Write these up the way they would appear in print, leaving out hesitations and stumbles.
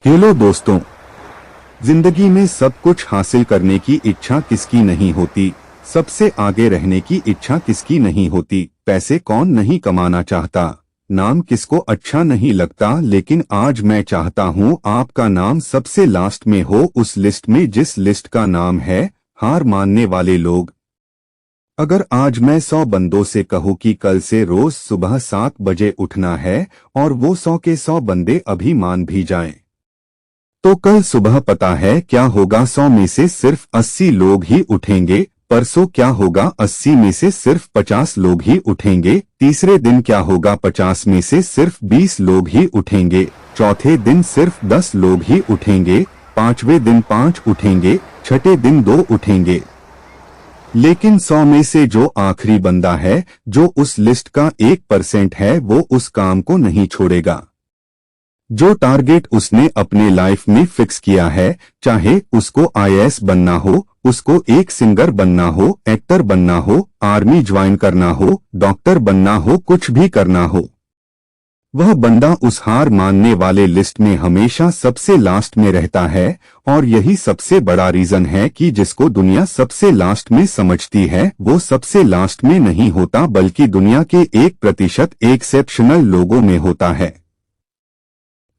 Hello दोस्तों, जिंदगी में सब कुछ हासिल करने की इच्छा किसकी नहीं होती। सबसे आगे रहने की इच्छा किसकी नहीं होती। पैसे कौन नहीं कमाना चाहता। नाम किसको अच्छा नहीं लगता। लेकिन आज मैं चाहता हूँ आपका नाम सबसे लास्ट में हो, उस लिस्ट में जिस लिस्ट का नाम है हार मानने वाले लोग। अगर आज मैं 100 बंदों से कहूँ कि कल से रोज सुबह 7 बजे उठना है और वो 100 के 100 बंदे अभी मान भी जाएं, तो कल सुबह पता है क्या होगा। 100 में से सिर्फ 80 लोग ही उठेंगे। परसों क्या होगा, 80 में से सिर्फ 50 लोग ही उठेंगे। तीसरे दिन क्या होगा, 50 में से सिर्फ 20 लोग ही उठेंगे। चौथे दिन सिर्फ 10 लोग ही उठेंगे। पांचवें दिन 5 उठेंगे। छठे दिन 2 उठेंगे। लेकिन 100 में से जो आखिरी बंदा है, जो उस लिस्ट का 1% है, वो उस काम को नहीं छोड़ेगा। जो टारगेट उसने अपने लाइफ में फिक्स किया है, चाहे उसको आईएएस बनना हो, उसको एक सिंगर बनना हो, एक्टर बनना हो, आर्मी ज्वाइन करना हो, डॉक्टर बनना हो, कुछ भी करना हो, वह बंदा उस हार मानने वाले लिस्ट में हमेशा सबसे लास्ट में रहता है। और यही सबसे बड़ा रीजन है कि जिसको दुनिया सबसे लास्ट में समझती है, वो सबसे लास्ट में नहीं होता, बल्कि दुनिया के 1% एक्सेप्शनल लोगों में होता है।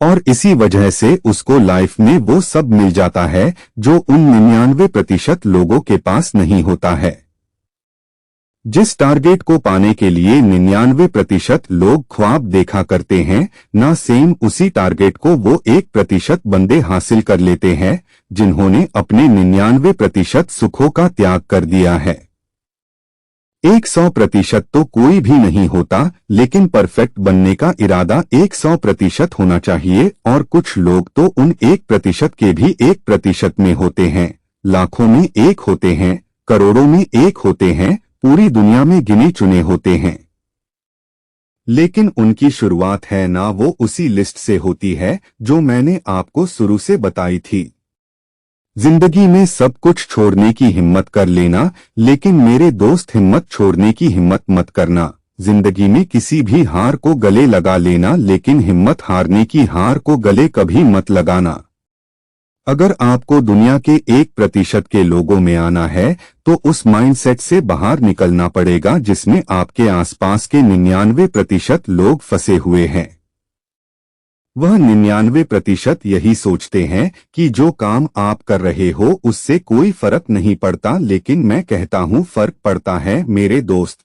और इसी वजह से उसको लाइफ में वो सब मिल जाता है जो उन 99% लोगों के पास नहीं होता है। जिस टारगेट को पाने के लिए 99% लोग ख्वाब देखा करते हैं, ना सेम उसी टारगेट को वो 1% बंदे हासिल कर लेते हैं, जिन्होंने अपने 99% सुखों का त्याग कर दिया है। 100% तो कोई भी नहीं होता, लेकिन परफेक्ट बनने का इरादा 100% होना चाहिए। और कुछ लोग तो उन 1% के भी 1% में होते हैं, लाखों में एक होते हैं, करोड़ों में एक होते हैं, पूरी दुनिया में गिने चुने होते हैं। लेकिन उनकी शुरुआत है ना वो उसी लिस्ट से होती है जो मैंने आपको शुरू से बताई थी। जिंदगी में सब कुछ छोड़ने की हिम्मत कर लेना, लेकिन मेरे दोस्त हिम्मत छोड़ने की हिम्मत मत करना। जिंदगी में किसी भी हार को गले लगा लेना, लेकिन हिम्मत हारने की हार को गले कभी मत लगाना। अगर आपको दुनिया के 1% के लोगों में आना है, तो उस माइंडसेट से बाहर निकलना पड़ेगा जिसमें आपके आसपास के 99% लोग फंसे हुए हैं। वह 99% यही सोचते हैं कि जो काम आप कर रहे हो उससे कोई फर्क नहीं पड़ता, लेकिन मैं कहता हूँ फर्क पड़ता है मेरे दोस्त।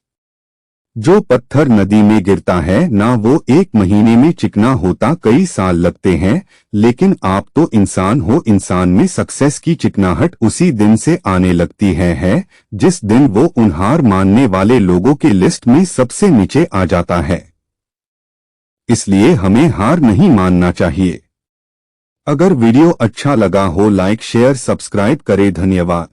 जो पत्थर नदी में गिरता है ना, वो 1 महीने में चिकना होता कई साल लगते हैं। लेकिन आप तो इंसान हो, इंसान में सक्सेस की चिकनाहट उसी दिन से आने लगती है जिस दिन वो उन हार मानने वाले लोगों की लिस्ट में सबसे नीचे आ जाता है। इसलिए हमें हार नहीं मानना चाहिए। अगर वीडियो अच्छा लगा हो, लाइक शेयर सब्सक्राइब करें। धन्यवाद।